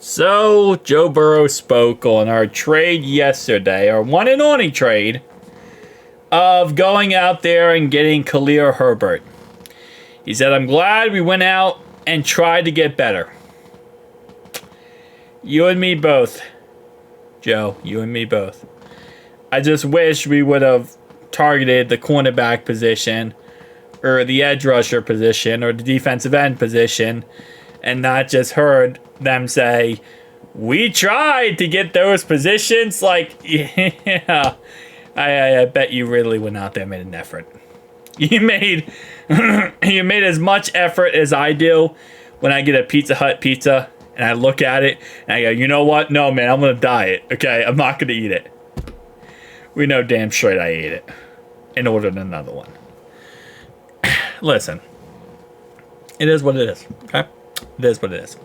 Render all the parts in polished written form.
So, Joe Burrow spoke on our trade yesterday, our one and only trade, of going out there and getting Khalil Herbert. He said, I'm glad we went out and tried to get better. You and me both, Joe. You and me both. I just wish we would have targeted the cornerback position or the edge rusher position or the defensive end position and not just heard them say, we tried to get those positions. Like, yeah, I bet you really went out there and made an effort. You made as much effort as I do when I get a Pizza Hut pizza and I look at it and I go, you know what? No, man, I'm going to diet. Okay, I'm not going to eat it. We know damn straight I ate it and ordered another one. Listen, it is what it is. Okay, it is what it is.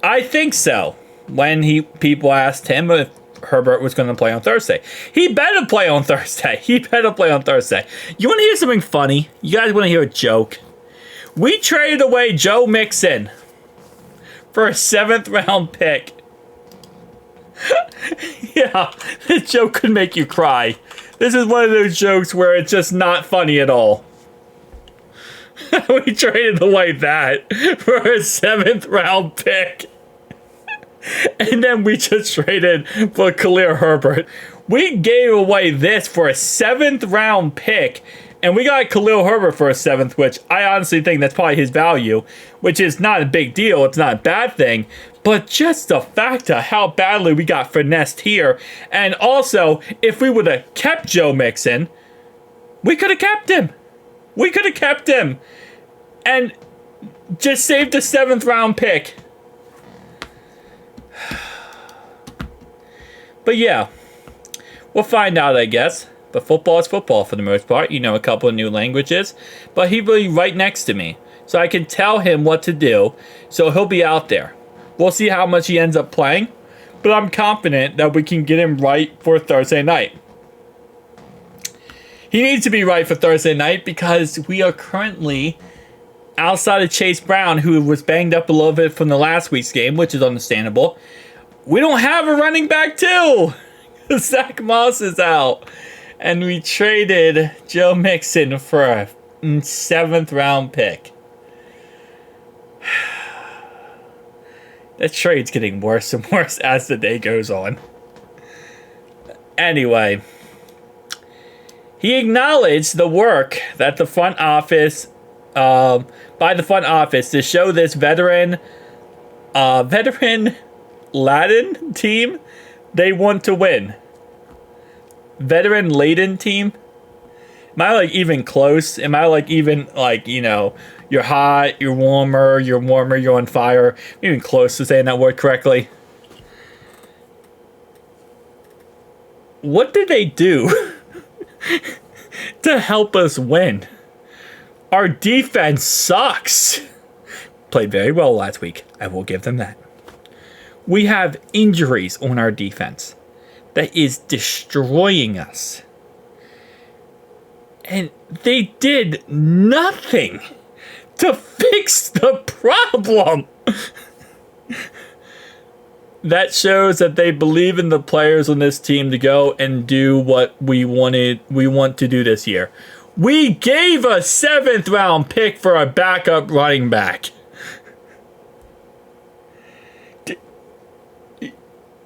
I think so. When people asked him if Herbert was going to play on Thursday, he better play on Thursday. He better play on Thursday. You want to hear something funny? You guys want to hear a joke? We traded away Joe Mixon for a 7th round pick. Yeah, this joke could make you cry. This is one of those jokes where it's just not funny at all. We traded away that for a 7th round pick. And then we just traded for Khalil Herbert. We gave away this for a 7th round pick. And we got Khalil Herbert for a 7th, which I honestly think that's probably his value, which is not a big deal. It's not a bad thing. But just the fact of how badly we got finessed here. And also, if we would have kept Joe Mixon, we could have kept him. We could have kept him. And just saved a 7th round pick. But yeah, we'll find out, I guess. But football is football for the most part. You know a couple of new languages. But he'll be right next to me. So I can tell him what to do. So he'll be out there. We'll see how much he ends up playing. But I'm confident that we can get him right for Thursday night. He needs to be right for Thursday night because we are currently outside of Chase Brown, who was banged up a little bit from the last week's game, which is understandable. We don't have a running back too. Zach Moss is out. And we traded Joe Mixon for a 7th round pick. That trade's getting worse and worse as the day goes on. Anyway, he acknowledged the work that the front office, by the front office, to show this veteran laden team they want to win. Veteran laden team. Am I like even close? Am I like even like, you know, you're hot, you're warmer, you're on fire? I'm even close to saying that word correctly. What did they do to help us win? Our defense sucks. Played very well last week. I will give them that. We have injuries on our defense that is destroying us. And they did nothing to fix the problem. That shows that they believe in the players on this team to go and do what we want to do this year. We gave a 7th round pick for a backup running back.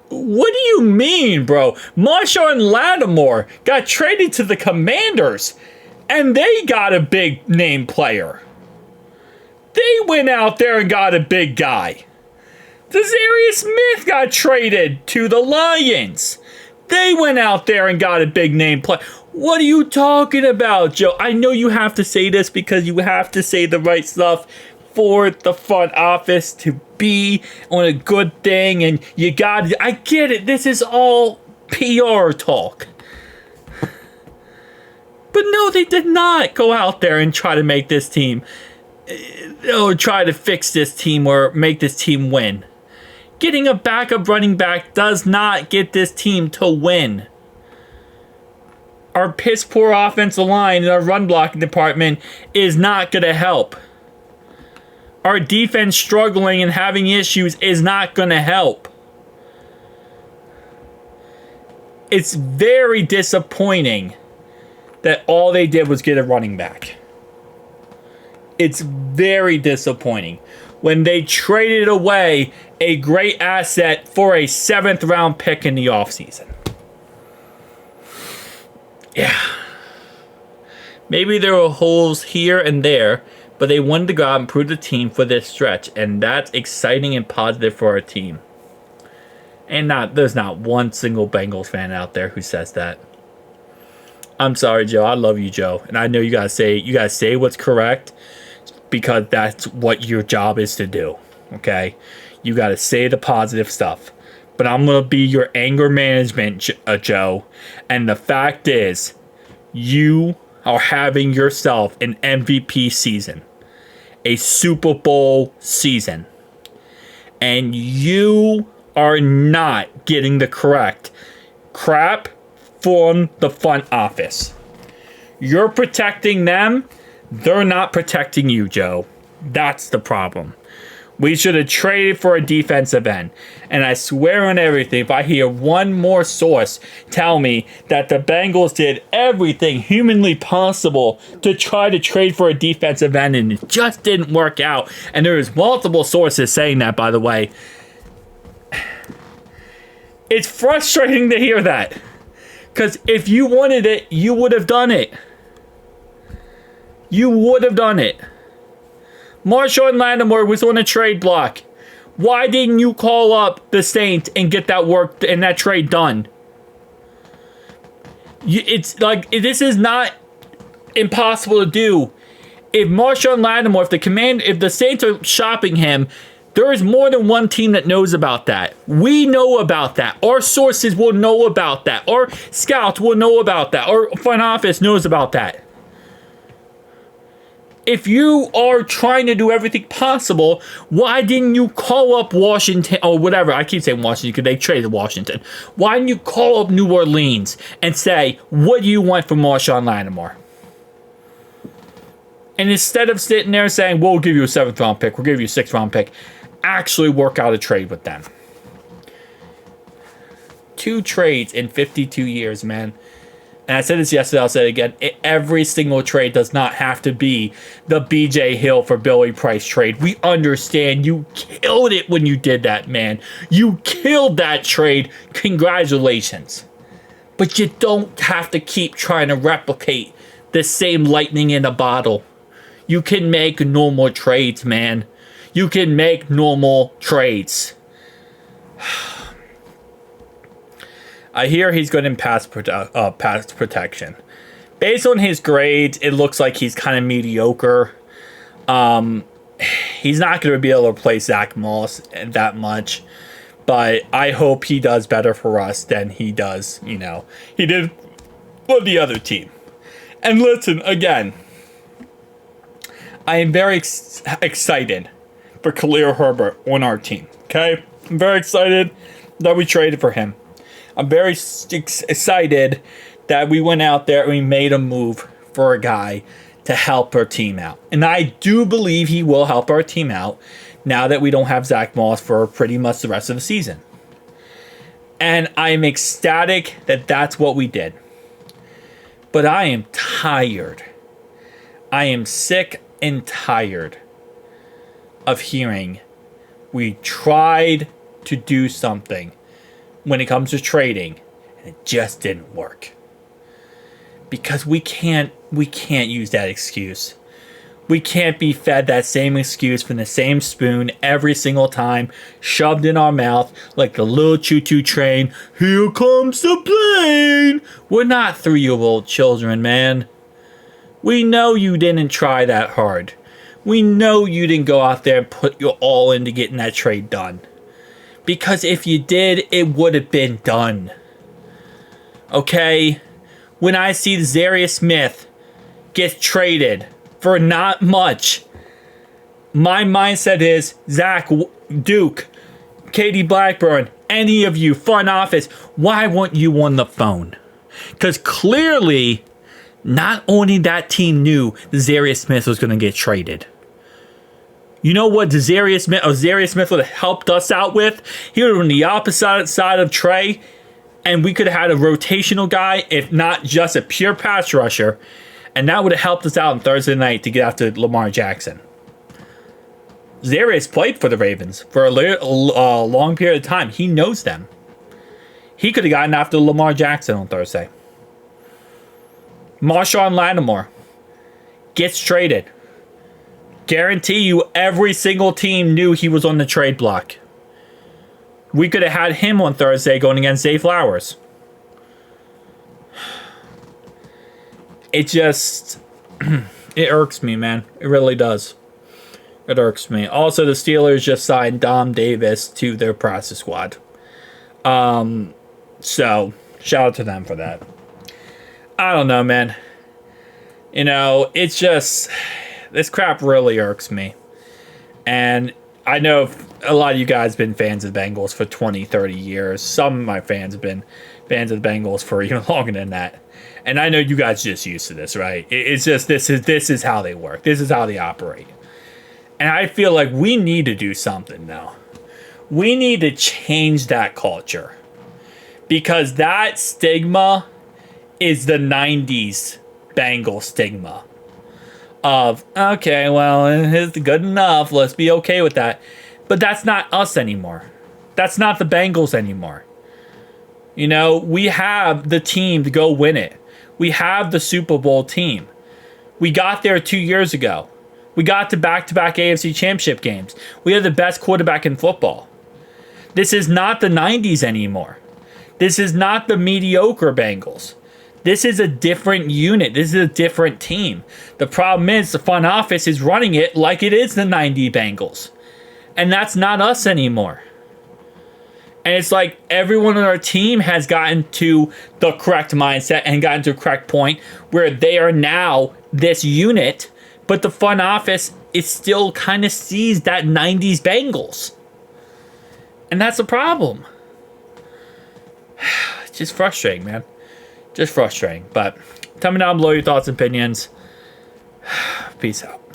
What do you mean, bro? Marshawn Lattimore got traded to the Commanders, and they got a big name player. They went out there and got a big guy. Desarius Smith got traded to the Lions. They went out there and got a big name player. What are you talking about, Joe? I know you have to say this because you have to say the right stuff for the front office to be on a good thing, and you got it. I get it. This is all PR talk. But no, they did not go out there and try to make this team, or try to fix this team or make this team win. Getting a backup running back does not get this team to win. Our piss poor offensive line and our run blocking department is not going to help. our defense struggling and having issues is not going to help. It's very disappointing that all they did was get a running back. It's very disappointing when they traded away a great asset for a 7th round pick in the offseason. Yeah. Maybe there were holes here and there, but they wanted to go out and improve the team for this stretch, and that's exciting and positive for our team. And there's not one single Bengals fan out there who says that. I'm sorry, Joe. I love you, Joe. And I know you gotta say what's correct, because that's what your job is to do. Okay? You gotta say the positive stuff. But I'm gonna be your anger management, Joe. And the fact is, you are having yourself an MVP season. A Super Bowl season. And you are not getting the correct crap from the front office. You're protecting them. They're not protecting you, Joe. That's the problem. We should have traded for a defensive end. And I swear on everything, if I hear one more source tell me that the Bengals did everything humanly possible to try to trade for a defensive end and it just didn't work out, and there's multiple sources saying that, by the way, it's frustrating to hear that. Because if you wanted it, you would have done it. You would have done it. Marshawn Lattimore was on a trade block. Why didn't you call up the Saints and get that work and that trade done? It's like, this is not impossible to do. If Marshawn Lattimore, if the Saints are shopping him, there is more than one team that knows about that. We know about that. Our sources will know about that. Our scouts will know about that. Our front office knows about that. If you are trying to do everything possible, why didn't you call up Washington or whatever? I keep saying Washington because they traded Washington. Why didn't you call up New Orleans and say, what do you want from Marshawn Lattimore? And instead of sitting there saying, we'll give you a 7th round pick, we'll give you a 6th round pick, actually work out a trade with them. 2 trades in 52 years, man. And I said this yesterday, I'll say it again. Every single trade does not have to be the BJ Hill for Billy Price trade. We understand you killed it when you did that, man. You killed that trade. Congratulations. But you don't have to keep trying to replicate the same lightning in a bottle. You can make normal trades, man. You can make normal trades. I hear he's good in pass protection. Based on his grades, it looks like he's kind of mediocre. He's not going to be able to replace Zach Moss that much. But I hope he does better for us than he does, he did for the other team. And listen, again, I am very excited for Khalil Herbert on our team, okay? I'm very excited that we traded for him. I'm very excited that we went out there and we made a move for a guy to help our team out. And I do believe he will help our team out now that we don't have Zach Moss for pretty much the rest of the season. And I'm ecstatic that that's what we did. But I am tired. I am sick and tired of hearing we tried to do something when it comes to trading and it just didn't work. Because we can't use that excuse. We can't be fed that same excuse from the same spoon every single time, shoved in our mouth like the little choo-choo train. Here comes the plane. We're not 3-year-old children, man. We know you didn't try that hard. We know you didn't go out there and put your all into getting that trade done. Because if you did, it would have been done. Okay? When I see Zarius Smith get traded for not much, my mindset is, Zach, Duke, Katie Blackburn, any of you, front office, why weren't you on the phone? Because clearly, not only that team knew Zarius Smith was going to get traded. You know what Zarius Smith would have helped us out with? He would have been the opposite side of Trey, and we could have had a rotational guy, if not just a pure pass rusher, and that would have helped us out on Thursday night to get after Lamar Jackson. Zarius played for the Ravens for a long period of time. He knows them. He could have gotten after Lamar Jackson on Thursday. Marshawn Lattimore gets traded. Guarantee you every single team knew he was on the trade block. We could have had him on Thursday going against Zay Flowers. It just... it irks me, man. It really does. It irks me. Also, the Steelers just signed Dom Davis to their practice squad. So, shout out to them for that. I don't know, man. You know, it's just... this crap really irks me. And I know a lot of you guys have been fans of the Bengals for 20, 30 years. Some of my fans have been fans of the Bengals for even longer than that. And I know you guys are just used to this, right? It's just this is how they work. This is how they operate. And I feel like we need to do something now. We need to change that culture. Because that stigma is the 90s Bengal stigma. Of, okay, well, it's good enough. Let's be okay with that. But that's not us anymore. That's not the Bengals anymore. You know, we have the team to go win it. We have the Super Bowl team. We got there 2 years ago. We got to back-to-back AFC Championship games. We have the best quarterback in football. This is not the 90s anymore. This is not the mediocre Bengals. This is a different unit. This is a different team. The problem is the front office is running it like it is the 90 Bengals. And that's not us anymore. And it's like everyone on our team has gotten to the correct mindset and gotten to a correct point where they are now this unit, but the front office is still kind of sees that 90s Bengals. And that's a problem. It's just frustrating, man. Just frustrating. But tell me down below your thoughts and opinions. Peace out.